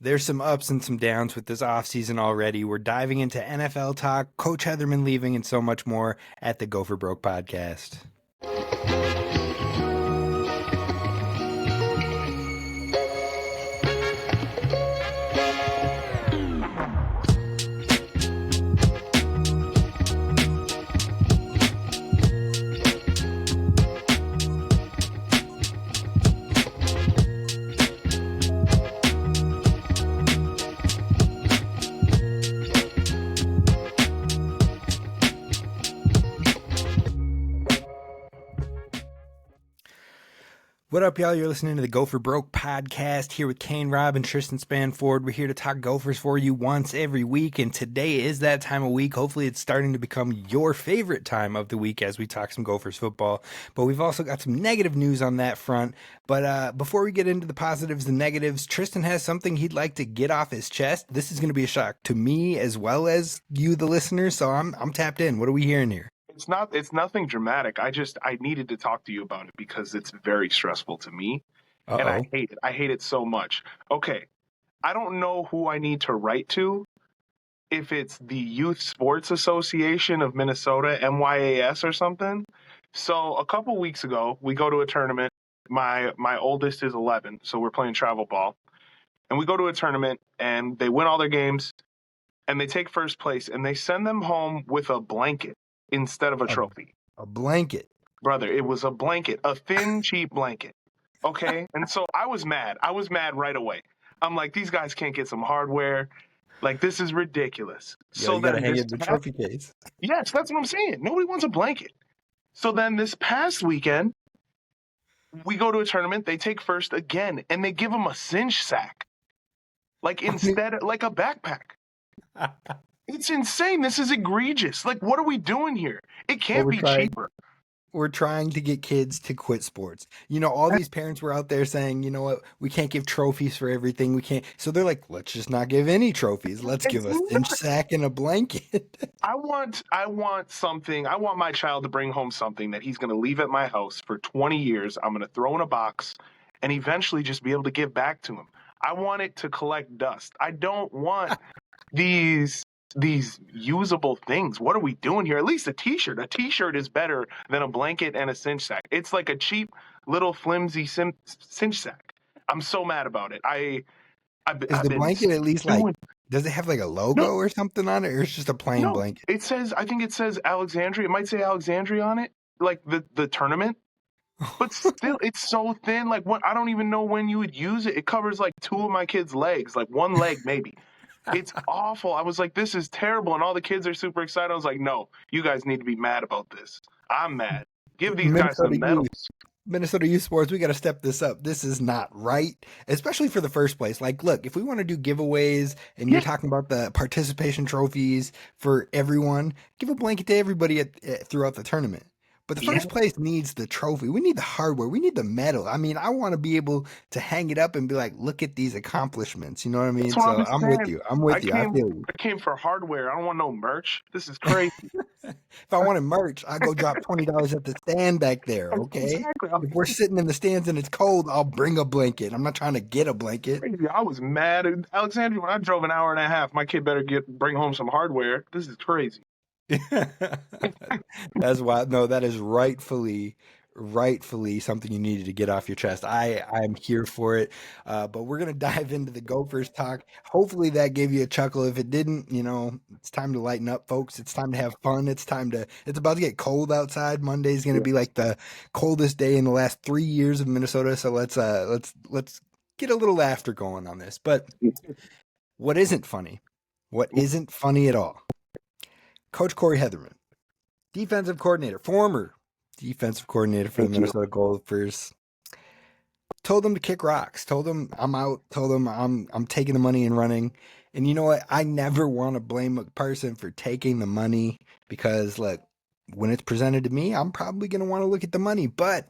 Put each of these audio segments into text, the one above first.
There's some ups and some downs with this offseason already. We're diving into NFL talk, Coach Hetherman leaving, and so much more at the Gopher Broke podcast. What up, y'all? You're listening to the Gopher Broke podcast here with Kane, Rob, and Tristyn Spann-Ford. We're here to talk Gophers for you once every week, and today is that time of week. Hopefully it's starting to become your favorite time of the week as we talk some Gophers football, but we've also got some negative news on that front. But before we get into the positives and negatives, Tristyn has something he'd like to get off his chest. This is going to be a shock to me as well as you, the listeners, so I'm tapped in. What are we hearing here? It's nothing dramatic. I needed to talk to you about it because it's very stressful to me. And I hate it. I hate it so much. Okay. I don't know who I need to write to, if it's the Youth Sports Association of Minnesota, MYAS or something. So a couple weeks ago, we go to a tournament. My oldest is 11, so we're playing travel ball. And we go to a tournament and they win all their games and they take first place and they send them home with a blanket instead of a trophy. A blanket. Brother, it was a blanket, a thin, cheap blanket. Okay? And so I was mad. I was mad right away. I'm like, these guys can't get some hardware. Like, this is ridiculous. Yeah, so you gotta hang it in the trophy case. Yes, that's what I'm saying. Nobody wants a blanket. So then this past weekend, we go to a tournament. They take first again, and they give them a cinch sack. Like, instead, like a backpack. It's insane. This is egregious. Like, what are we doing here? It can't be cheaper. We're trying to get kids to quit sports. You know, all these parents were out there saying, you know what, we can't give trophies for everything. We can't. So they're like, let's just not give any trophies. Let's give a cinch sack and a blanket. I want something. I want my child to bring home something that he's going to leave at my house for 20 years. I'm going to throw in a box and eventually just be able to give back to him. I want it to collect dust. I don't want these usable things. What are we doing here? At least a t-shirt. A t-shirt is better than a blanket and a cinch sack. It's like a cheap little flimsy cinch sack. I'm so mad about it. Is the blanket at least like, does it have like a logo or something on it, or it's just a plain blanket? It says, I think it says Alexandria. It might say Alexandria on it, like the tournament. But still, it's so thin. Like, what? I don't even know when you would use it. It covers like two of my kids' legs, like one leg maybe. It's awful. I was like, this is terrible. And all the kids are super excited. I was like, no, you guys need to be mad about this. I'm mad. Give these guys some medals. Minnesota Youth Sports, we got to step this up. This is not right, especially for the first place. Like, look, if we want to do giveaways and you're talking about the participation trophies for everyone, give a blanket to everybody throughout the tournament. But the first place needs the trophy. We need the hardware. We need the medal. I mean, I want to be able to hang it up and be like, look at these accomplishments. You know what I mean? So I'm with you. I feel you. I came for hardware. I don't want no merch. This is crazy. If I wanted merch, I go drop $20 at the stand back there, okay? Exactly. If we're sitting in the stands and it's cold, I'll bring a blanket. I'm not trying to get a blanket. Crazy. I was mad. Alexandria, when I drove an hour and a half, my kid better bring home some hardware. This is crazy. That's why. No, that is rightfully something you needed to get off your chest. I'm here for it. But we're gonna dive into the Gophers talk. Hopefully that gave you a chuckle. If it didn't, you know, it's time to lighten up, folks. It's time to have fun. It's about to get cold outside. Monday's gonna be like the coldest day in the last 3 years of Minnesota. So let's get a little laughter going on this. But what isn't funny at all? Coach Corey Hetherman, former defensive coordinator for the Minnesota Gophers, told them to kick rocks, told them I'm out, told them I'm taking the money and running. And you know what? I never want to blame a person for taking the money because, look, when it's presented to me, I'm probably going to want to look at the money. But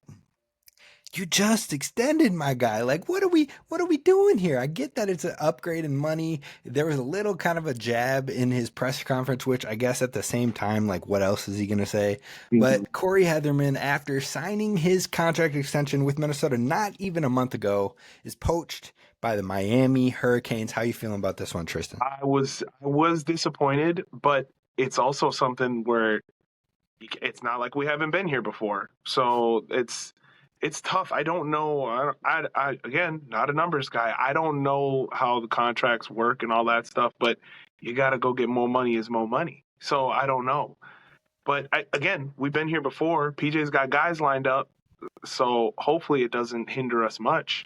you just extended my guy. Like, what are we doing here? I get that it's an upgrade in money. There was a little kind of a jab in his press conference, which I guess at the same time, like, what else is he going to say? Mm-hmm. But Corey Hetherman, after signing his contract extension with Minnesota not even a month ago, is poached by the Miami Hurricanes. How you feeling about this one, Tristyn? I was disappointed, but it's also something where it's not like we haven't been here before. So it's tough. I don't know. I again, not a numbers guy. I don't know how the contracts work and all that stuff, but you got to go get more money is more money. So I don't know. But again, we've been here before. PJ's got guys lined up, so hopefully it doesn't hinder us much.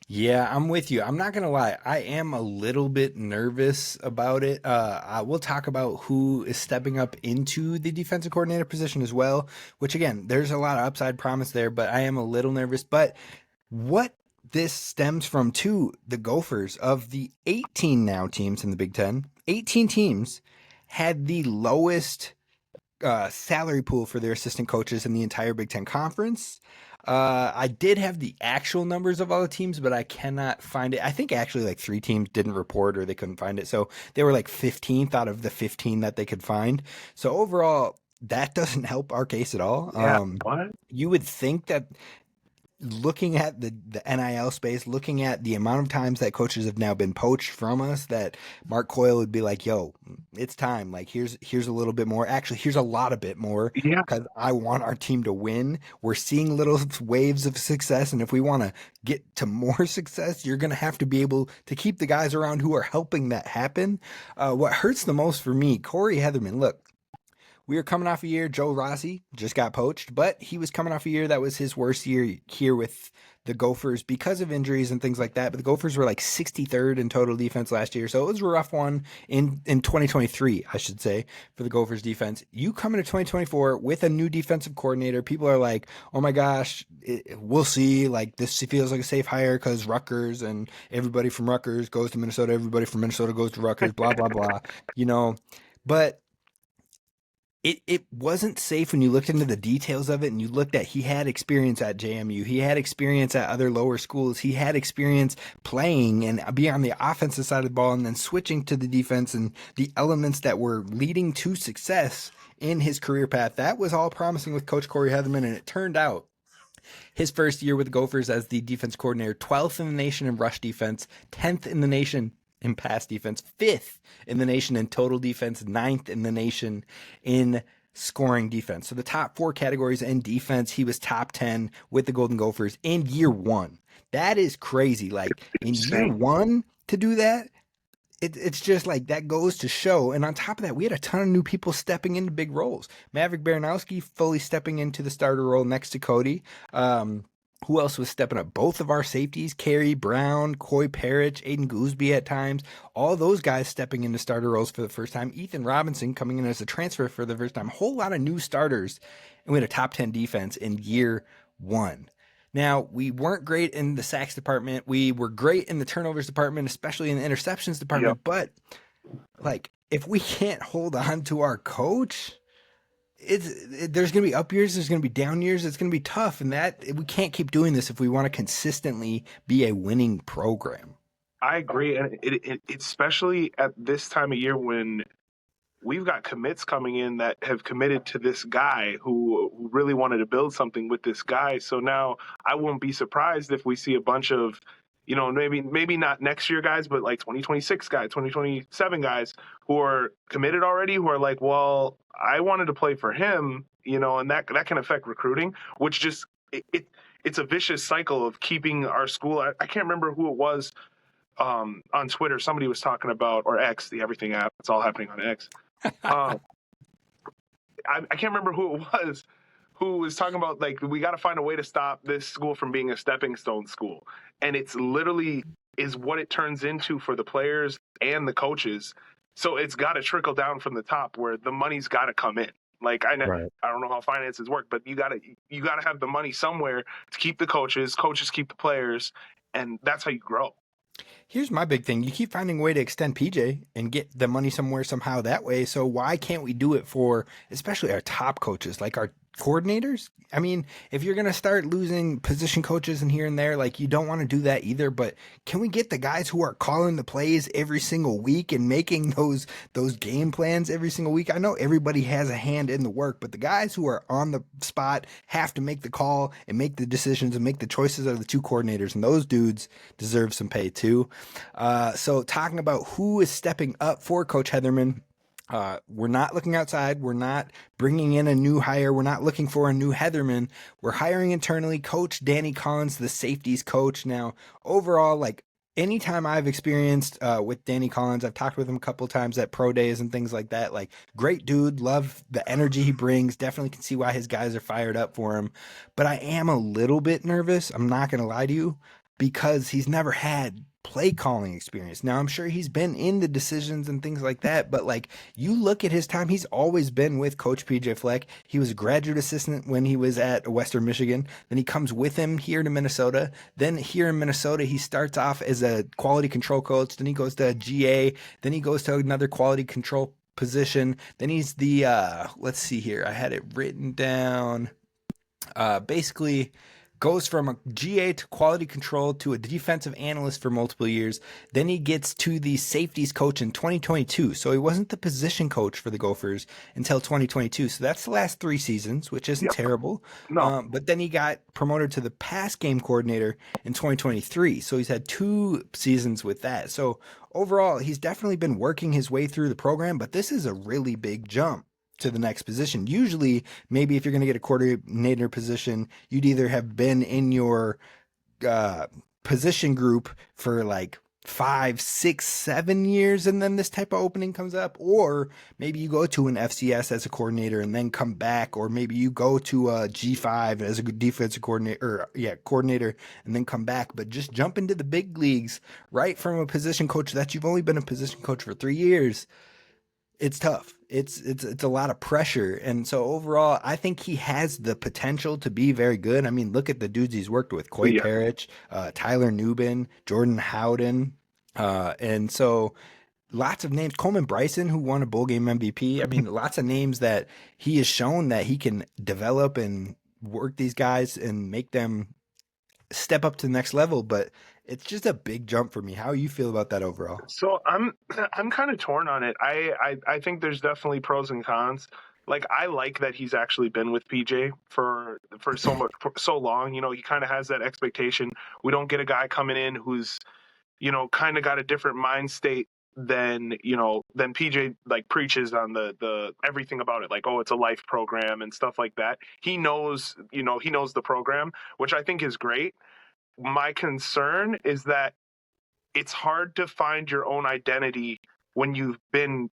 Yeah, I'm with you. I'm not gonna lie. I am a little bit nervous about it. I will talk about who is stepping up into the defensive coordinator position as well. Which again, there's a lot of upside promise there, but I am a little nervous. But what this stems from too, the Gophers of the 18 now teams in the Big Ten, 18 teams had the lowest salary pool for their assistant coaches in the entire Big Ten Conference. I did have the actual numbers of all the teams, but I cannot find it. I think actually like 3 teams didn't report or they couldn't find it. So they were like 15th out of the 15 that they could find. So overall, that doesn't help our case at all. Yeah. What? You would think that looking at the NIL space, looking at the amount of times that coaches have now been poached from us, that Mark Coyle would be like, "Yo, it's time. Like, here's a little bit more. Actually, here's a lot of bit more Yeah. because I want our team to win. We're seeing little waves of success, and if we want to get to more success, you're going to have to be able to keep the guys around who are helping that happen." What hurts the most for me, Corey Hetherman. Look, we were coming off a year. Joe Rossi just got poached, but he was coming off a year that was his worst year here with the Gophers because of injuries and things like that. But the Gophers were like 63rd in total defense last year, so it was a rough one in 2023, I should say, for the Gophers defense. You come into 2024 with a new defensive coordinator. People are like, "Oh my gosh, we'll see." Like, this feels like a safe hire because Rutgers and everybody from Rutgers goes to Minnesota. Everybody from Minnesota goes to Rutgers. Blah blah blah. You know, but it wasn't safe when you looked into the details of it and you looked at he had experience at JMU. He had experience at other lower schools. He had experience playing and being on the offensive side of the ball and then switching to the defense and the elements that were leading to success in his career path. That was all promising with Coach Corey Heatherman, and it turned out his first year with the Gophers as the defense coordinator, 12th in the nation in rush defense, 10th in the nation in pass defense, 5th in the nation in total defense, 9th in the nation in scoring defense. So the top 4 categories in defense, he was top 10 with the Golden Gophers in year 1. That is crazy. Like, in year 1 to do that, it's just like that goes to show. And on top of that, we had a ton of new people stepping into big roles. Maverick Baranowski fully stepping into the starter role next to Cody. Who else was stepping up? Both of our safeties, Kerry Brown, Coy Parrish, Aiden Gooseby at times. All those guys stepping into starter roles for the first time. Ethan Robinson coming in as a transfer for the first time. A whole lot of new starters. And we had a top 10 defense in year 1. Now, we weren't great in the sacks department. We were great in the turnovers department, especially in the interceptions department. Yep. But, like, if we can't hold on to our coach, there's going to be up years, there's going to be down years, it's going to be tough, and that we can't keep doing this if we want to consistently be a winning program. I agree, and it especially at this time of year when we've got commits coming in that have committed to this guy who really wanted to build something with this guy. So now I won't be surprised if we see a bunch of, maybe not next year guys, but like 2026 guys, 2027 guys who are committed already, who are like, well, I wanted to play for him, and that can affect recruiting, which just it's a vicious cycle of keeping our school. I can't remember who it was on Twitter. Somebody was talking about, or X, the everything app. It's all happening on X. I can't remember who it was who was talking about, like, we got to find a way to stop this school from being a stepping stone school. And it's literally is what it turns into for the players and the coaches. So it's got to trickle down from the top where the money's got to come in. Like, I don't know how finances work, but you got to have the money somewhere to keep the coaches keep the players, and that's how you grow. Here's my big thing. You keep finding a way to extend PJ and get the money somewhere somehow that way. So why can't we do it for especially our top coaches, like our coordinators. I mean, if you're going to start losing position coaches and here and there, like you don't want to do that either, but can we get the guys who are calling the plays every single week and making those game plans every single week? I know everybody has a hand in the work, but the guys who are on the spot have to make the call and make the decisions and make the choices are the two coordinators, and those dudes deserve some pay too. So talking about who is stepping up for Coach Hetherman, we're not looking outside. We're not bringing in a new hire. We're not looking for a new Hetherman. We're hiring internally. Coach Danny Collins, the safeties coach. Now, overall, like anytime I've experienced with Danny Collins, I've talked with him a couple times at pro days and things like that. Like, great dude. Love the energy he brings. Definitely can see why his guys are fired up for him. But I am a little bit nervous. I'm not going to lie to you, because he's never had play calling experience. Now, I'm sure he's been in the decisions and things like that, but like you look at his time, he's always been with Coach PJ Fleck. He was a graduate assistant when he was at Western Michigan. Then he comes with him here to Minnesota. Then here in Minnesota, he starts off as a quality control coach. Then he goes to GA. Then he goes to another quality control position. Then he's the, let's see here. I had it written down. Basically goes from a GA to quality control to a defensive analyst for multiple years. Then he gets to the safeties coach in 2022. So he wasn't the position coach for the Gophers until 2022. So that's the last 3 seasons, which isn't terrible. No. But then he got promoted to the pass game coordinator in 2023. So he's had 2 seasons with that. So overall, he's definitely been working his way through the program, but this is a really big jump to the next position. Usually, maybe if you're going to get a coordinator position, you'd either have been in your position group for like 5, 6, 7 years, and then this type of opening comes up, or maybe you go to an FCS as a coordinator and then come back, or maybe you go to a G5 as a defensive coordinator and then come back. But just jump into the big leagues right from a position coach that you've only been a position coach for 3 years. It's tough. It's a lot of pressure. And so overall, I think he has the potential to be very good. I mean, look at the dudes he's worked with: Coy Parrish, Tyler Nubin, Jordan Howden. And so lots of names. Coleman Bryson, who won a bowl game MVP. I mean, lots of names that he has shown that he can develop and work these guys and make them step up to the next level. But it's just a big jump for me. How you feel about that overall? So I'm kind of torn on it. I think there's definitely pros and cons. Like, I like that he's actually been with PJ for so long. You know, he kind of has that expectation. We don't get a guy coming in who's, you know, kind of got a different mind state than PJ like preaches on the everything about it, like, oh, it's a life program and stuff like that. He knows the program, which I think is great. My concern is that it's hard to find your own identity when you've been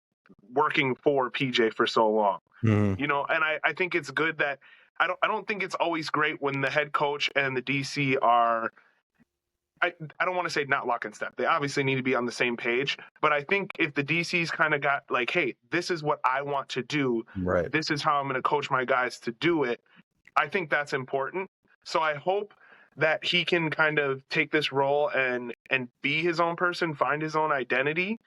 working for PJ for so long. Mm-hmm. You know, and I think it's good that I don't think it's always great when the head coach and the DC are, I don't want to say not lock in step. They obviously need to be on the same page. But I think if the DC's kind of got like, hey, this is what I want to do. Right. This is how I'm going to coach my guys to do it. I think that's important. So I hope that he can kind of take this role and be his own person, find his own identity,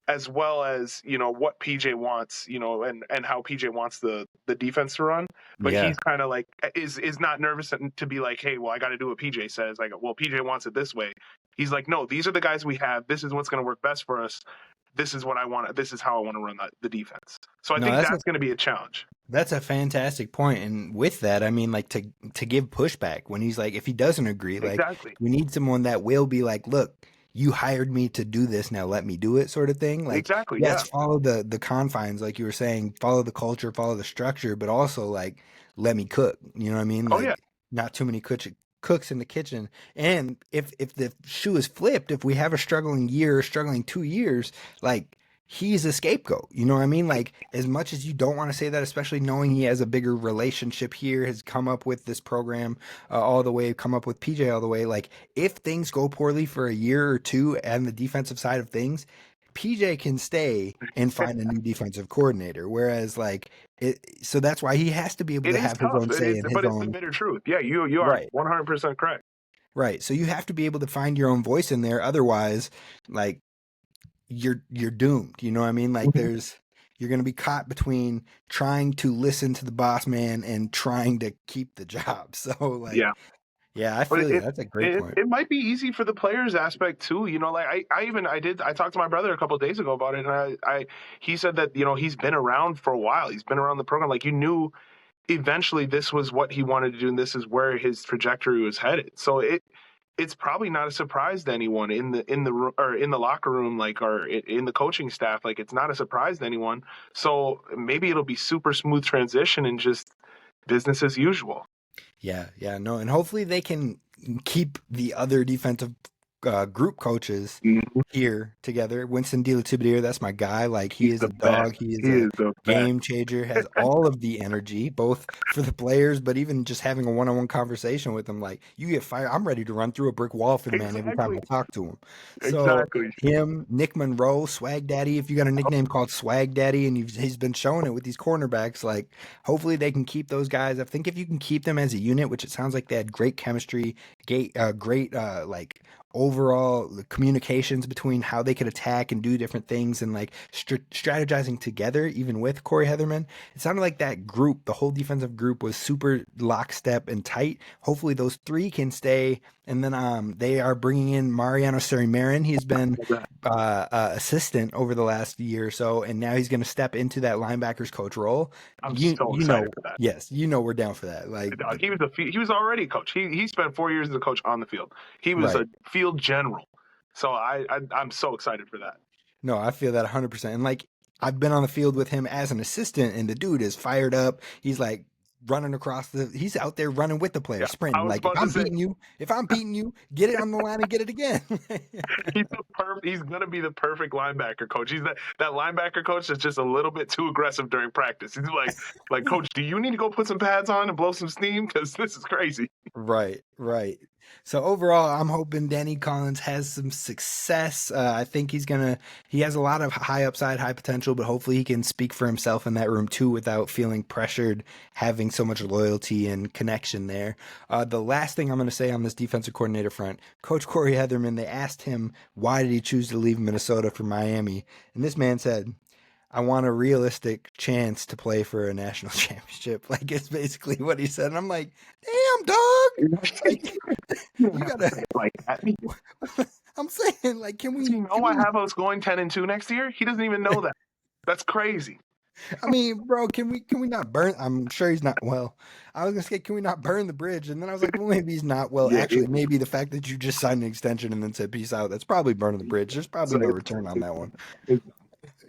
as well as, you know, what PJ wants, you know, and how PJ wants the defense to run. But he's kind of like, is not nervous to be like, hey, well, I got to do what PJ says. Like, well, PJ wants it this way. He's like, no, these are the guys we have. This is what's going to work best for us. This is what I want. This is how I want to run the defense. So I think that's going to be a challenge. That's a fantastic point. And with that, I mean, like, to give pushback when he's like, if he doesn't agree, like, we need someone that will be like, look, you hired me to do this, now let me do it, sort of thing. Like, follow the confines, like you were saying, follow the culture, follow the structure, but also like, let me cook. You know what I mean? Like, not too many cooks in the kitchen. And if the shoe is flipped, if we have a struggling year, struggling 2 years, like, he's a scapegoat. You know what I mean? Like, as much as you don't want to say that, especially knowing he has a bigger relationship here, has come up with this program all the way, come up with PJ all the way. Like, if things go poorly for a year or two and the defensive side of things, PJ can stay and find a new defensive coordinator. Whereas, like, so that's why he has to be able to have his own say in his but own. It's the bitter truth. Yeah, you are 100% correct. Right. So you have to be able to find your own voice in there. Otherwise, like, you're doomed. You know what I mean? Like, there's you're going to be caught between trying to listen to the boss man and trying to keep the job. So like, Yeah. yeah, I But feel you. That's a great point. it might be easy for the players aspect too. You know, like I talked to my brother a couple of days ago about it, and he said that, you know, he's been around for a while. He's been around the program. Like, you knew eventually this was what he wanted to do, and this is where his trajectory was headed. So it's probably not a surprise to anyone in the locker room, like, or in the coaching staff. Like, it's not a surprise to anyone. So maybe it'll be super smooth transition and just business as usual. Yeah, no, and hopefully they can keep the other defensive group coaches Mhm. here together. Winston De La Tibadier, that's my guy. Like, he He's is the a best. dog. He is He a is the best. game changer. Has all of the energy, both for the players, but even just having a one-on-one conversation with him. Like, you get fired, I'm ready to run through a brick wall for the man every time Exactly. I talk to him. So Exactly. him, Nick Monroe, Swag Daddy. If you got a nickname called Swag Daddy, and he's been showing it with these cornerbacks, like, hopefully they can keep those guys. I think if you can keep them as a unit, which it sounds like they had great chemistry, great like overall communications between how they could attack and do different things, and like strategizing together, even with Corey Hetherman. It sounded like that group, the whole defensive group, was super lockstep and tight. Hopefully those three can stay. And then they are bringing in Mariano Sari-Marin. He's been assistant over the last year or so, and now he's going to step into that linebackers coach role. I'm You so you know, excited for that. yes, you know we're down for that. Like, He was already a coach. He spent 4 years as a coach on the field. He was right. a field general. So I'm so excited for that. No, I feel that 100%. And like, I've been on the field with him as an assistant, and the dude is fired up. He's like running across he's out there running with the Yeah, players, I sprinting. was Like, if about to I'm say beating you, get it on the line and get it again. he's gonna be the perfect linebacker coach. He's that linebacker coach that's just a little bit too aggressive during practice. He's like, Coach, do you need to go put some pads on and blow some steam? Because this is crazy. Right. So overall, I'm hoping Danny Collins has some success. I think he has a lot of high upside, high potential, but hopefully he can speak for himself in that room too without feeling pressured, having so much loyalty and connection there. The last thing I'm going to say on this defensive coordinator front, Coach Corey Hetherman, they asked him, why did he choose to leave Minnesota for Miami? And this man said, I want a realistic chance to play for a national championship. Like, it's basically what he said. And I'm like, damn, dog. Like, You don't you have to gotta. say it like that. I'm saying, like, can Does he we? know I have us going 10-2 next year? He doesn't even know that. That's crazy. I mean, bro, can we not burn? I'm sure he's not. Well, I was gonna say, can we not burn the bridge? And then I was like, well, maybe he's not. Well, Yeah, actually, maybe the fact that you just signed an extension and then said peace out, that's probably burning the bridge. There's probably so no return on that one. it's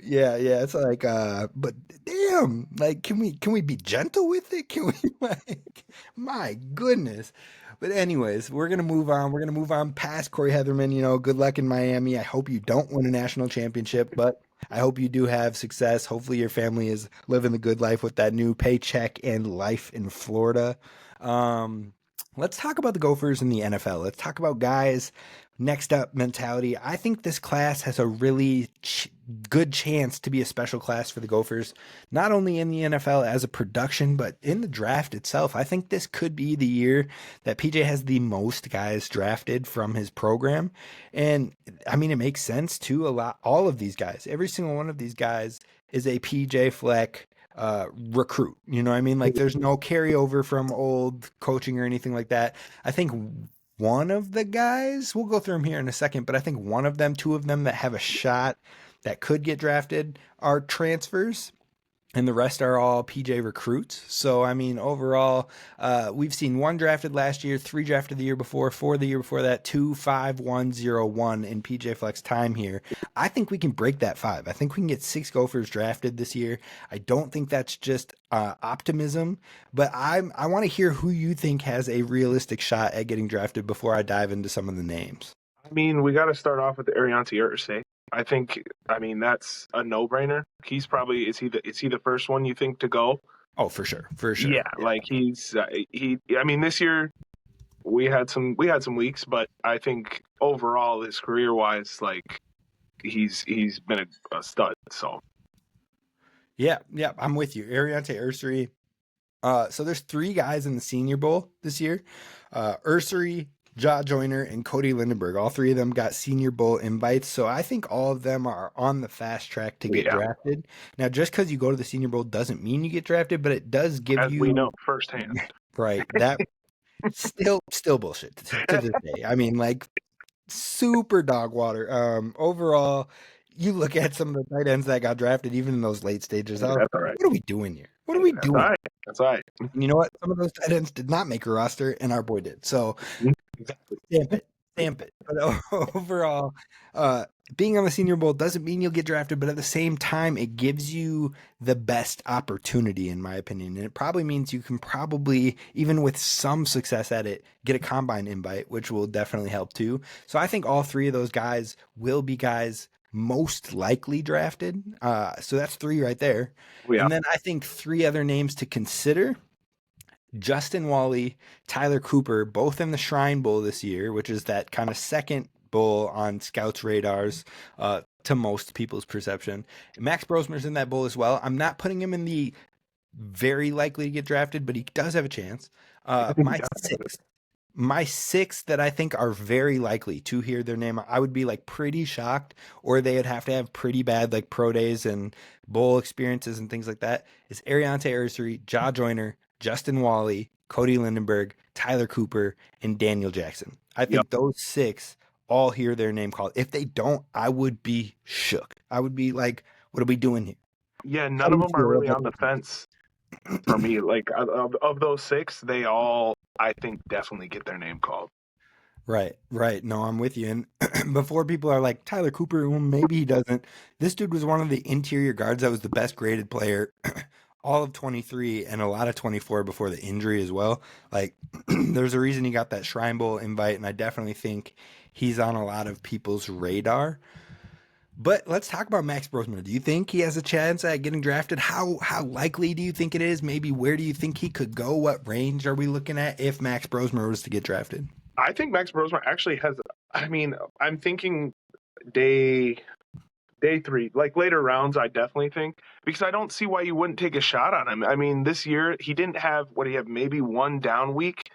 Yeah, it's like, but damn, like, can we be gentle with it? Can we, like, my goodness. But anyways, we're gonna move on. We're gonna move on past Corey Hetherman. You know, good luck in Miami. I hope you don't win a national championship, but I hope you do have success. Hopefully, your family is living the good life with that new paycheck and life in Florida. Um, let's talk about the Gophers in the NFL. Let's talk about guys next up mentality. I think this class has a really good chance to be a special class for the Gophers, not only in the NFL as a production, but in the draft itself. I think this could be the year that PJ has the most guys drafted from his program. And I mean, it makes sense too. All of these guys, every single one of these guys is a PJ Fleck recruit. You know what I mean? Like, there's no carryover from old coaching or anything like that. I think one of the guys, we'll go through them here in a second, but I think one of them, two of them that have a shot that could get drafted are transfers, and the rest are all PJ recruits. So, I mean, overall, we've seen one drafted last year, three drafted the year before, four the year before that, 2, 5, 1, 0, 1 in PJ Fleck's time here. I think we can break that 5. I think we can get 6 Gophers drafted this year. I don't think that's just optimism, but I want to hear who you think has a realistic shot at getting drafted before I dive into some of the names. I mean, we got to start off with the Arianti Ursay. I mean, that's a no-brainer. He's probably is he the first one you think to go? Oh, for sure. Yeah, like I mean, this year we had some weeks, but I think overall his career-wise, like he's been a stud. So Yeah, I'm with you. Ariante Ursary. So there's 3 guys in the Senior Bowl this year. Ursary, Ja Joyner, and Cody Lindenberg. All three of them got Senior Bowl invites, so I think all of them are on the fast track to get Yeah, drafted. Now, just because you go to the Senior Bowl doesn't mean you get drafted, but it does give as we know you firsthand. right that still bullshit to this day. I mean, like super dog water. Overall, you look at some of the tight ends that got drafted, even in those late stages. I was That's like, all right. what are we doing here? What are we That's all doing? right. That's all right. And you know what? Some of those tight ends did not make a roster, and our boy did. So Exactly. stamp it, stamp it. But overall, uh, being on the Senior Bowl doesn't mean you'll get drafted, but at the same time, it gives you the best opportunity, in my opinion. And it probably means you can probably, even with some success at it, get a combine invite, which will definitely help too. So I think all three of those guys will be guys most likely drafted. So that's three right there. Yeah. And then I think three other names to consider: Justin Wally, Tyler Cooper, both in the Shrine Bowl this year, which is that kind of second bowl on scouts' radars to most people's perception. Max Brosmer's in that bowl as well. I'm not putting him in the very likely to get drafted, but he does have a chance. I think he does. My six that I think are very likely to hear their name, I would be like pretty shocked, or they would have to have pretty bad like pro days and bowl experiences and things like that, is Ariante Ursery, Ja Joyner, Justin Wally, Cody Lindenberg, Tyler Cooper, and Daniel Jackson. I Yep. think those six all hear their name called. If they don't, I would be shook. I would be like, what are we doing here? Yeah, How none do of you them are feel really about on the those? fence for me. Like of those six, they all I think definitely get their name called. Right, right. No, I'm with you. And before people are like, Tyler Cooper, well, maybe he doesn't. This dude was one of the interior guards that was the best graded player all of 23 and a lot of 24 before the injury as well. Like, there's a reason he got that Shrine Bowl invite, and I definitely think he's on a lot of people's radar. But let's talk about Max Brosmer. Do you think he has a chance at getting drafted? How likely do you think it is? Maybe where do you think he could go? What range are we looking at if Max Brosmer was to get drafted? I think Max Brosmer actually has. I mean, I'm thinking day three, like later rounds. I definitely think because I don't see why you wouldn't take a shot on him. I mean, this year he didn't have what he had maybe one down week,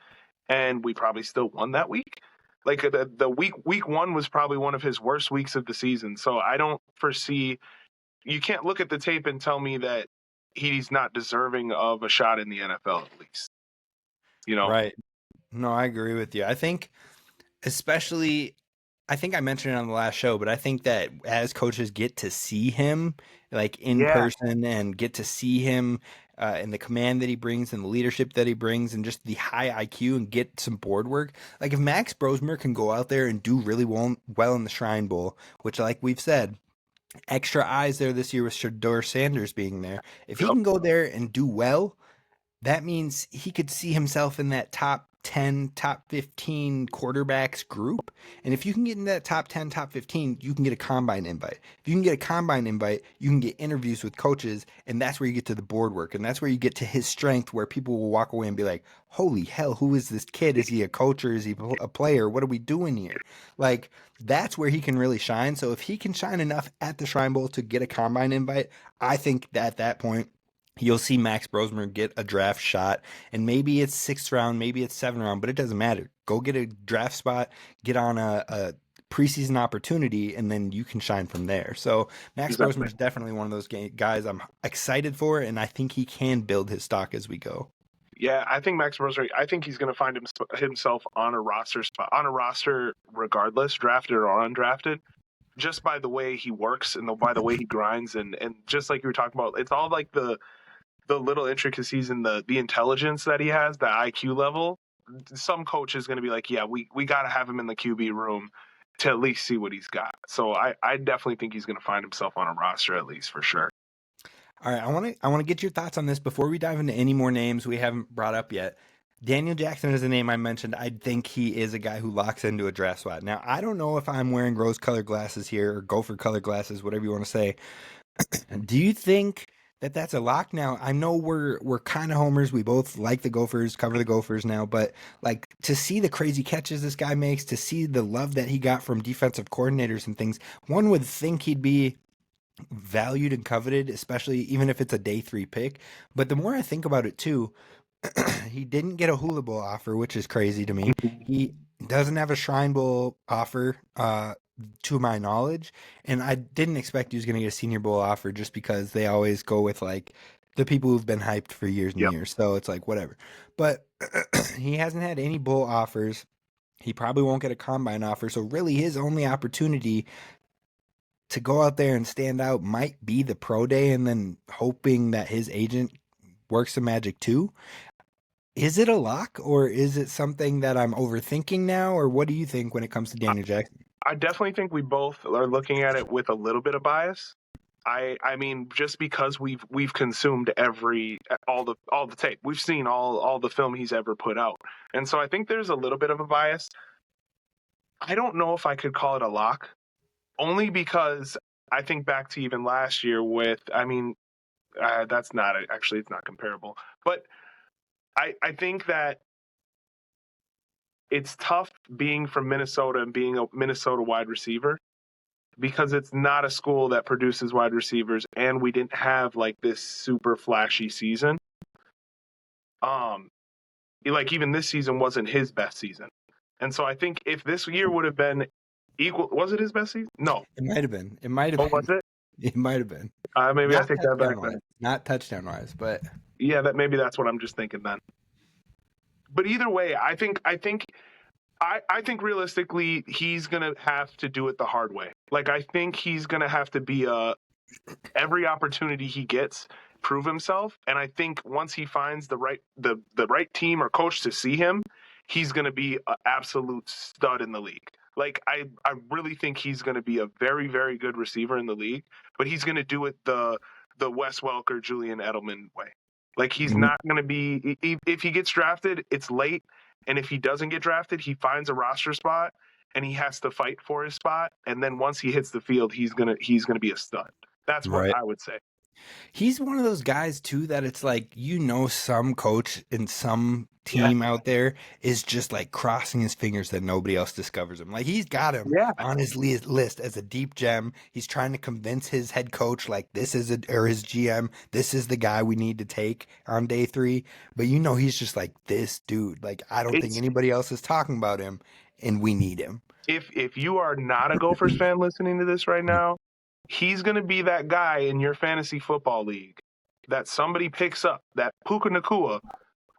and we probably still won that week. Like the week one was probably one of his worst weeks of the season. So I don't foresee. You can't look at the tape and tell me that he's not deserving of a shot in the NFL at least. You know? Right. No, I agree with you. I think, especially, I think I mentioned it on the last show, but I think that as coaches get to see him like in Yeah. person and get to see him and the command that he brings and the leadership that he brings and just the high IQ and get some board work. Like if Max Brosmer can go out there and do really well in the Shrine Bowl, which like we've said, extra eyes there this year with Shador Sanders being there. If he Yep. can go there and do well, that means he could see himself in that top 10, top 15 quarterbacks group. And if you can get in that top 10, top 15, you can get a combine invite. If you can get a combine invite, you can get interviews with coaches, and that's where you get to the board work. And that's where you get to his strength, where people will walk away and be like, holy hell, who is this kid? Is he a coach or is he a player? What are we doing here? Like, that's where he can really shine. So if he can shine enough at the Shrine Bowl to get a combine invite, I think that at that point, you'll see Max Brosmer get a draft shot, and maybe it's sixth round, maybe it's seventh round, but it doesn't matter. Go get a draft spot, get on a preseason opportunity, and then you can shine from there. So Max Exactly. Brosmer is definitely one of those guys I'm excited for, and I think he can build his stock as we go. Yeah, I think Max Brosmer. I think he's going to find himself on a roster spot, on a roster regardless, drafted or undrafted, just by the way he works and by the way he grinds, and just like you were talking about, it's all like the little intricacies and the intelligence that he has, the IQ level. Some coach is going to be like, yeah, we got to have him in the QB room to at least see what he's got. So I definitely think he's going to find himself on a roster at least for sure. All right, I want to get your thoughts on this before we dive into any more names we haven't brought up yet. Daniel Jackson is a name I mentioned. I think he is a guy who locks into a draft spot. Now, I don't know if I'm wearing rose-colored glasses here or gopher-colored glasses, whatever you want to say. Do you think that that's a lock? Now, I know we're kind of homers. We both like the Gophers, cover the Gophers now, but like to see the crazy catches this guy makes, to see the love that he got from defensive coordinators and things, one would think he'd be valued and coveted, especially even if it's a day 3 pick. But the more I think about it too, he didn't get a Hula Bowl offer, which is crazy to me. He doesn't have a Shrine Bowl offer, to my knowledge, and I didn't expect he was going to get a Senior Bowl offer just because they always go with like the people who've been hyped for years and Yep. years. So it's like whatever. But he hasn't had any bowl offers. He probably won't get a combine offer. So really, his only opportunity to go out there and stand out might be the pro day, and then hoping that his agent works some magic too. Is it a lock, or is it something that I'm overthinking now, or what do you think when it comes to Daniel Jackson? I definitely think we both are looking at it with a little bit of bias. I mean, just because we've consumed all the tape, we've seen all the film he's ever put out, and so I think there's a little bit of a bias. I don't know if I could call it a lock, only because I think back to even last year with, I mean, that's not actually, it's not comparable, but I think that it's tough being from Minnesota and being a Minnesota wide receiver because it's not a school that produces wide receivers, and we didn't have like this super flashy season. Like even this season wasn't his best season, and so I think if this year would have been equal, was it his best season? No. It might have been. It might have Oh, was been. it? It might have been. Maybe I Not take that back touchdown then. wise. Not touchdown wise, but Yeah, that maybe that's what I'm just thinking then. But either way, I think realistically he's gonna have to do it the hard way. Like I think he's gonna have to be every opportunity he gets prove himself, and I think once he finds the right team or coach to see him, he's going to be an absolute stud in the league. Like I really think he's going to be a very very good receiver in the league, but he's going to do it the Wes Welker, Julian Edelman way. Like he's not going to be, if he gets drafted, it's late, and if he doesn't get drafted, he finds a roster spot and he has to fight for his spot, and then once he hits the field, he's going to be a stud. That's what right. I would say. He's one of those guys too that it's like, some coach in some Yeah. team out there is just like crossing his fingers that nobody else discovers him. Like he's got him Yeah. on his list as a deep gem. He's trying to convince his head coach like or his GM, this is the guy we need to take on day 3. But he's just like this dude. Like I don't think It's anybody else is talking about him, and we need him. if you are not a Gophers fan listening to this right now, he's going to be that guy in your fantasy football league that somebody picks up, that Puka Nakua,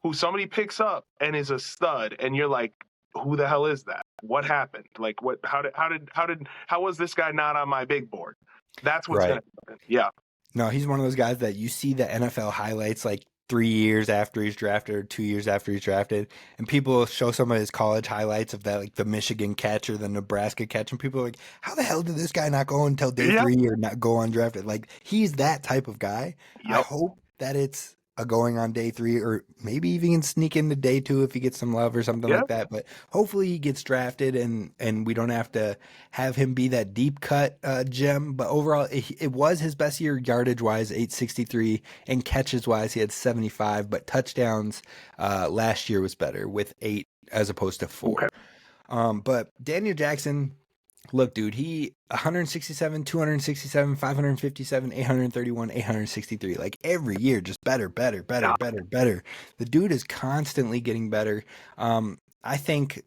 who somebody picks up and is a stud, and you're like, who the hell is that? What happened? Like what? How was this guy not on my big board? That's what's going to happen. Yeah. No, he's one of those guys that you see the NFL highlights like 3 years after he's drafted or 2 years after he's drafted, and people show some of his college highlights of that, like the Michigan catch or the Nebraska catch, and people are like, how the hell did this guy not go until day Yeah. 3 or not go undrafted? Like, he's that type of guy. I Yep. hope that it's a going on day 3, or maybe even can sneak into day 2 if he gets some love or something Yep. like that. But hopefully he gets drafted, and we don't have to have him be that deep cut gem. But overall, it was his best year yardage wise, 863, and catches wise, he had 75. But touchdowns last year was better with 8 as opposed to 4. Okay. But Daniel Jackson, look, dude, he 167, 267, 557, 831, 863. Like every year, just better, better, better, Yeah. better, better. The dude is constantly getting better. I think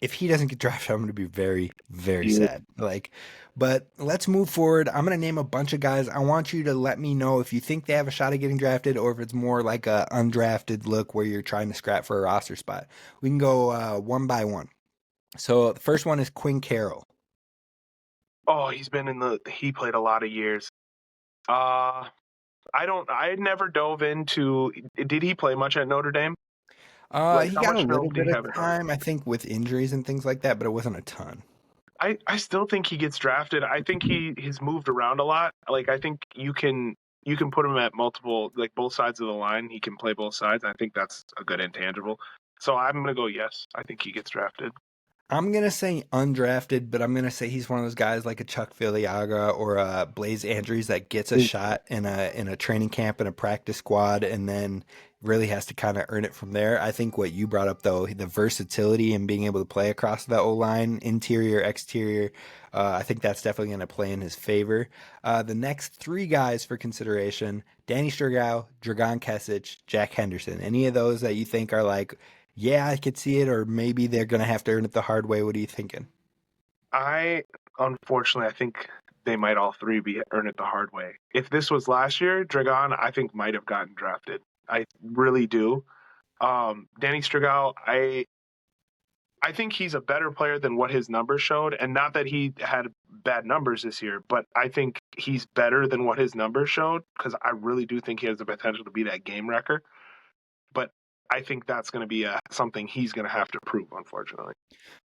if he doesn't get drafted, I'm going to be very, very Yeah. sad. But let's move forward. I'm going to name a bunch of guys. I want you to let me know if you think they have a shot at getting drafted, or if it's more like a undrafted look where you're trying to scrap for a roster spot. We can go one by one. So the first one is Quinn Carroll. Oh, he played a lot of years. I never dove into, did he play much at Notre Dame? Like He how got a much little film did bit he of have at Notre Dame? time, I think, with injuries and things like that, but it wasn't a ton. I still think he gets drafted. I think he's moved around a lot. Like I think you can put him at multiple, like both sides of the line. He can play both sides. I think that's a good intangible. So I'm gonna go yes. I think he gets drafted. I'm going to say undrafted, but I'm going to say he's one of those guys like a Chuck Filiaga or a Blaze Andrews that gets a shot in a training camp and a practice squad, and then really has to kind of earn it from there. I think what you brought up, though, the versatility and being able to play across the O-line, interior, exterior, I think that's definitely going to play in his favor. The next 3 guys for consideration, Danny Sturgow, Dragan Kesich, Jack Henderson. Any of those that you think are like, yeah, I could see it, or maybe they're going to have to earn it the hard way. What are you thinking? I unfortunately I think they might all three be earn it the hard way. If this was last year, Dragon I think might have gotten drafted. I really do. Danny Strigal, I think he's a better player than what his numbers showed, and not that he had bad numbers this year, but I think he's better than what his numbers showed because I really do think he has the potential to be that game wrecker. But I think that's going to be something he's going to have to prove, unfortunately.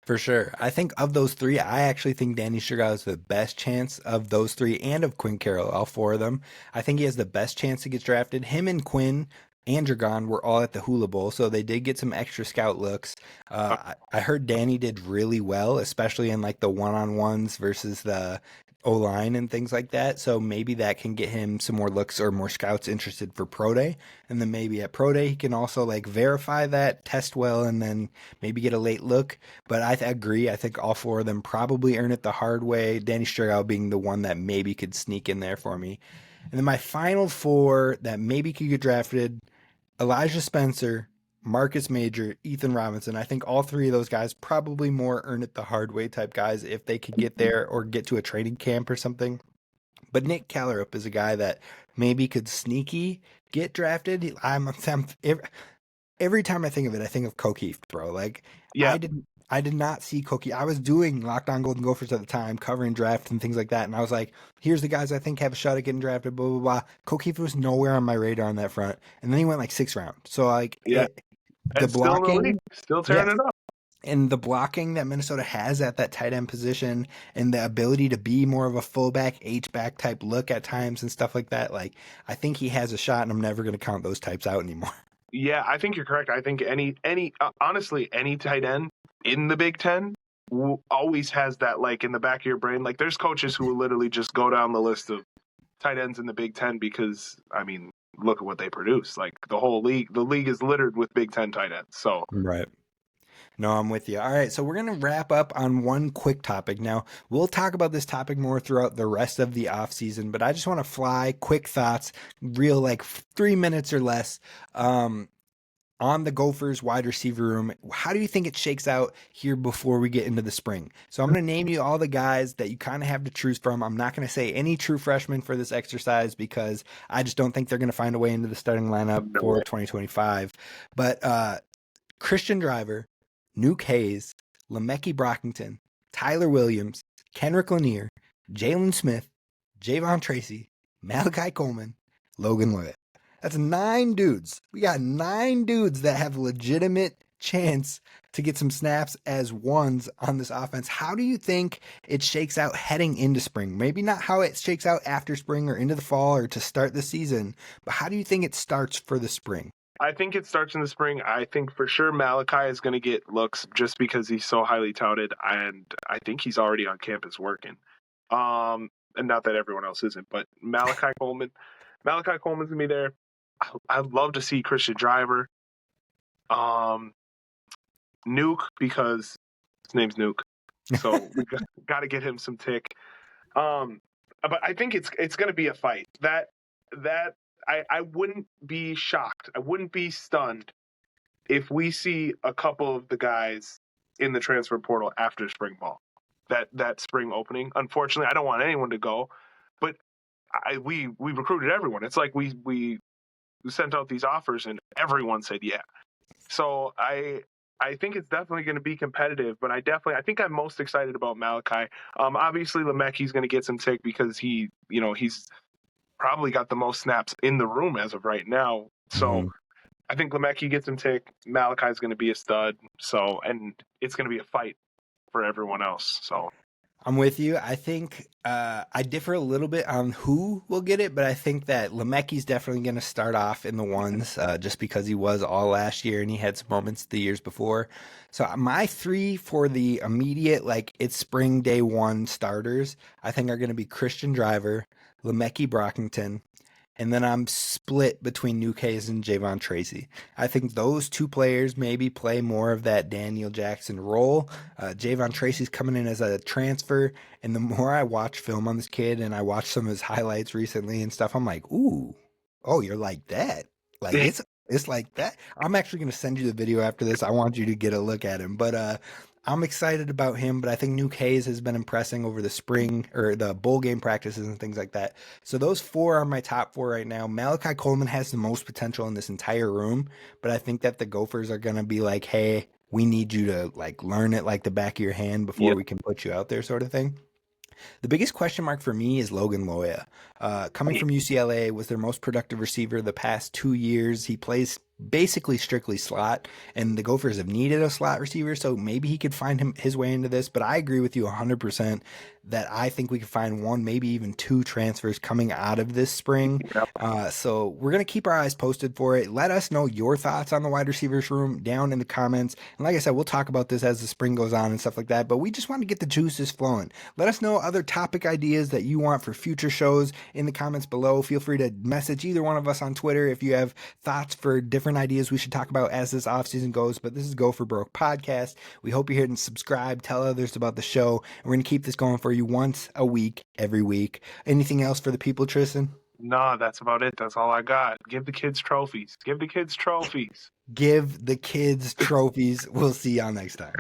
For sure. I think of those three, I actually think Danny Strigal is the best chance of those three and of Quinn Carroll, all four of them. I think he has the best chance to get drafted. Him and Quinn and Dragon were all at the Hula Bowl, so they did get some extra scout looks. I heard Danny did really well, especially in like the one-on-ones versus the O-line and things like that. So maybe that can get him some more looks or more scouts interested for Pro Day. And then maybe at Pro Day, he can also like verify that, test well, and then maybe get a late look. But I agree. I think all four of them probably earn it the hard way. Danny Strigal being the one that maybe could sneak in there for me. And then my final four that maybe could get drafted: Elijah Spencer, Marcus Major, Ethan Robinson. I think all three of those guys probably more earn it the hard way type guys if they could get there or get to a training camp or something. But Nick Callerup is a guy that maybe could sneaky get drafted. Every time I think of it, I think of Kokeef, bro. Like Yeah, I did not see Kokeef. I was doing Locked On Golden Gophers at the time, covering drafts and things like that, and I was like, here's the guys I think have a shot at getting drafted. Blah blah blah. Kokeef was nowhere on my radar on that front, and then he went like 6th round. So like yeah, the and still in the league, blocking, still tearing yes. it up. And the blocking that Minnesota has at that tight end position and the ability to be more of a fullback, H-back type look at times and stuff like that. Like, I think he has a shot, and I'm never going to count those types out anymore. Yeah, I think you're correct. I think any honestly any tight end in the Big Ten always has that like in the back of your brain. Like there's coaches who will literally just go down the list of tight ends in the Big Ten because I mean look at what they produce. Like the league is littered with Big Ten tight ends. So Right. No, I'm with you. All right, so we're going to wrap up on one quick topic. Now, we'll talk about this topic more throughout the rest of the off season, but I just want to fly quick thoughts, real like 3 minutes or less. On the Gophers wide receiver room, how do you think it shakes out here before we get into the spring? So I'm going to name you all the guys that you kind of have to choose from. I'm not going to say any true freshmen for this exercise because I just don't think they're going to find a way into the starting lineup no for way. 2025. But Christian Driver, Nuke Hayes, Lemeki Brockington, Tyler Williams, Kenrick Lanier, Jalen Smith, Javon Tracy, Malachi Coleman, Logan Lloyd. That's 9 dudes. We got 9 dudes that have legitimate chance to get some snaps as ones on this offense. How do you think it shakes out heading into spring? Maybe not how it shakes out after spring or into the fall or to start the season, but how do you think it starts for the spring? I think it starts in the spring. I think for sure Malachi is going to get looks just because he's so highly touted, and I think he's already on campus working. And not that everyone else isn't, but Malachi Coleman's going to be there. I'd love to see Christian Driver. Nuke, because his name's Nuke. So we got to get him some tick. But I think it's going to be a fight. I wouldn't be shocked. I wouldn't be stunned if we see a couple of the guys in the transfer portal after spring ball. That spring opening. Unfortunately, I don't want anyone to go, but we recruited everyone. It's like we sent out these offers and everyone said yeah. So I think it's definitely going to be competitive, but I think I'm most excited about Malachi. Obviously Lemeki's going to get some tick because he's probably got the most snaps in the room as of right now. So I think Lemeki gets some tick. Malachi's going to be a stud. So, and it's going to be a fight for everyone else. So I'm with you. I think I differ a little bit on who will get it, but I think that Lemeki's definitely going to start off in the ones just because he was all last year and he had some moments the years before. So my 3 for the immediate, like it's spring day 1 starters, I think are going to be Christian Driver, Lemeki Brockington, and then I'm split between Nuke Hayes and Javon Tracy. I think those 2 players maybe play more of that Daniel Jackson role. Javon Tracy's coming in as a transfer, and the more I watch film on this kid and I watch some of his highlights recently and stuff, I'm like, ooh, oh, you're like that. Like It's like that. I'm actually going to send you the video after this. I want you to get a look at him. But I'm excited about him. But I think Nuke Hayes has been impressing over the spring or the bowl game practices and things like that. So those four are my top four right now. Malachi Coleman has the most potential in this entire room. But I think that the Gophers are going to be like, hey, we need you to like learn it like the back of your hand before Yeah. we can put you out there, sort of thing. The biggest question mark for me is Logan Loya. Coming from UCLA, was their most productive receiver the past 2 years. He plays basically strictly slot, and the Gophers have needed a slot receiver, so maybe he could find his way into this. But I agree with you 100% that I think we could find one, maybe even two transfers coming out of this spring. So we're going to keep our eyes posted for it. Let us know your thoughts on the wide receivers room down in the comments. And like I said, we'll talk about this as the spring goes on and stuff like that, but we just want to get the juices flowing. Let us know other topic ideas that you want for future shows in the comments below. Feel free to message either one of us on Twitter if you have thoughts for different ideas we should talk about as this offseason goes. But this is Gopher Broke Podcast. We hope you're here and subscribe, tell others about the show, and we're going to keep this going for you once a week, every week. Anything else for the people, Tristyn? No, that's about it. That's all I got. Give the kids trophies. Give the kids trophies. Give the kids trophies. We'll see y'all next time.